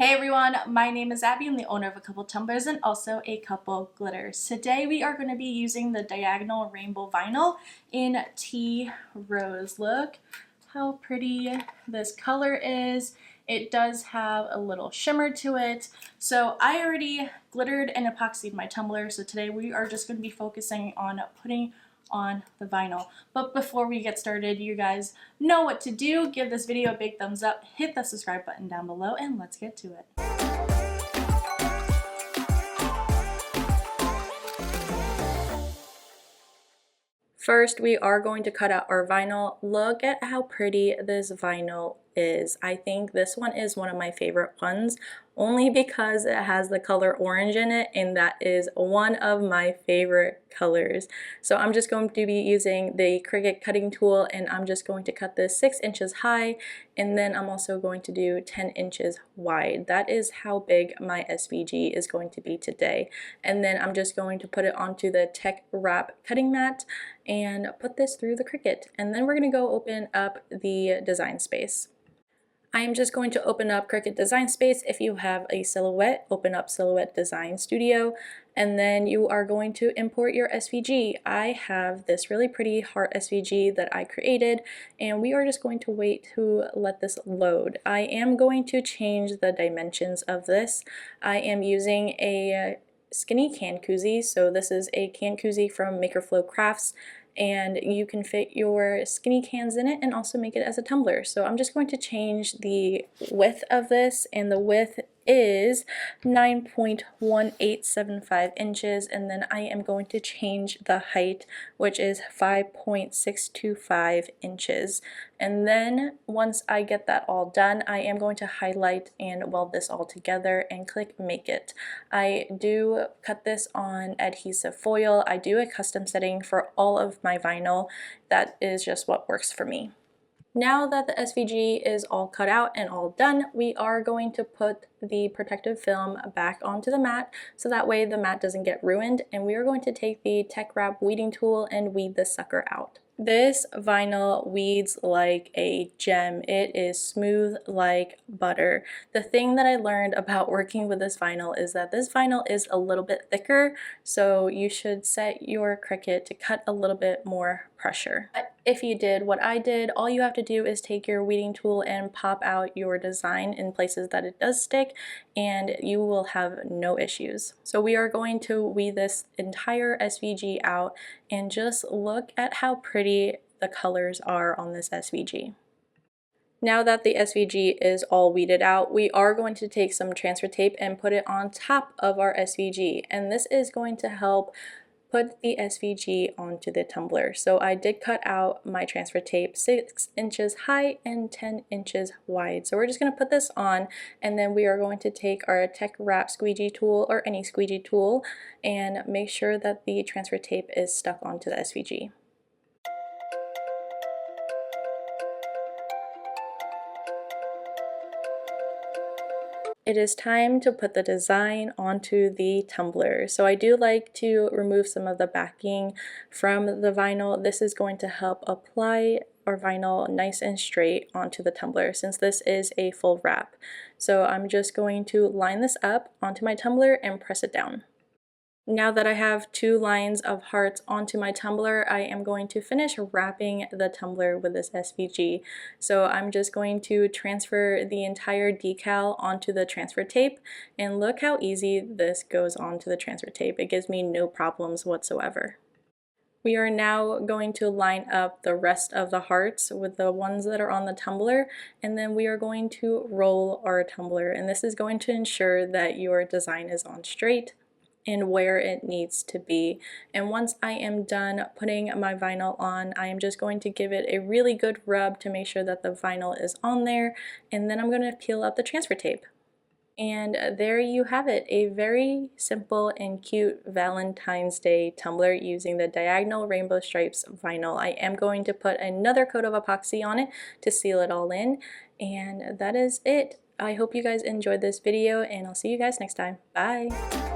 Hey everyone, my name is Abby. I'm the owner of a couple tumblers and also a couple glitters. Today we are going to be using the diagonal rainbow vinyl in tea rose. Look how pretty this color is. It does have a little shimmer to it. So I already glittered and epoxied my tumbler, so today we are just going to be focusing on putting on the vinyl. But before we get started, you guys know what to do. Give this video a big thumbs up, hit the subscribe button down below, and let's get to it. First, we are going to cut out our vinyl. Look at how pretty this vinyl is. I think this one is one of my favorite ones, only because it has the color orange in it, and that is one of my favorite colors. So I'm just going to be using the Cricut cutting tool, and I'm just going to cut this 6 inches high, and then I'm also going to do 10 inches wide. That is how big my SVG is going to be today. And then I'm just going to put it onto the TeckWrap cutting mat and put this through the Cricut. And then we're going to go open up the design space. I am just going to open up Cricut Design Space. If you have a Silhouette, open up Silhouette Design Studio, and then you are going to import your SVG. I have this really pretty heart SVG that I created, and we are just going to wait to let this load. I am going to change the dimensions of this. I am using a skinny can koozie, so this is a can koozie from Maker Flow Crafts, and you can fit your skinny cans in it and also make it as a tumbler. So I'm just going to change the width of this, and the width is 9.1875 inches, and then I am going to change the height, which is 5.625 inches. And then once I get that all done, I am going to highlight and weld this all together and click Make It. I do cut this on adhesive foil. I do a custom setting for all of my vinyl. That is just what works for me. Now that the SVG is all cut out and all done, we are going to put the protective film back onto the mat so that way the mat doesn't get ruined, and we are going to take the TeckWrap weeding tool and weed this sucker out. This vinyl weeds like a gem. It is smooth like butter. The thing that I learned about working with this vinyl is that this vinyl is a little bit thicker, so you should set your Cricut to cut a little bit more pressure. If you did what I did, all you have to do is take your weeding tool and pop out your design in places that it does stick, and you will have no issues. So we are going to weed this entire SVG out, and just look at how pretty the colors are on this SVG. Now that the SVG is all weeded out, we are going to take some transfer tape and put it on top of our SVG, and this is going to help put the SVG onto the tumbler. So I did cut out my transfer tape 6 inches high and 10 inches wide. So we're just going to put this on, and then we are going to take our TeckWrap squeegee tool or any squeegee tool and make sure that the transfer tape is stuck onto the SVG. It is time to put the design onto the tumbler. So I do like to remove some of the backing from the vinyl. This is going to help apply our vinyl nice and straight onto the tumbler since this is a full wrap. So I'm just going to line this up onto my tumbler and press it down. Now that I have 2 lines of hearts onto my tumbler, I am going to finish wrapping the tumbler with this SVG. So I'm just going to transfer the entire decal onto the transfer tape, and look how easy this goes onto the transfer tape. It gives me no problems whatsoever. We are now going to line up the rest of the hearts with the ones that are on the tumbler, and then we are going to roll our tumbler, and this is going to ensure that your design is on straight and where it needs to be. And once I am done putting my vinyl on, I am just going to give it a really good rub to make sure that the vinyl is on there, and then I'm going to peel up the transfer tape. And there you have it, a very simple and cute Valentine's Day tumbler using the diagonal rainbow stripes vinyl. I am going to put another coat of epoxy on it to seal it all in, and that is it. I hope you guys enjoyed this video, and I'll see you guys next time. Bye!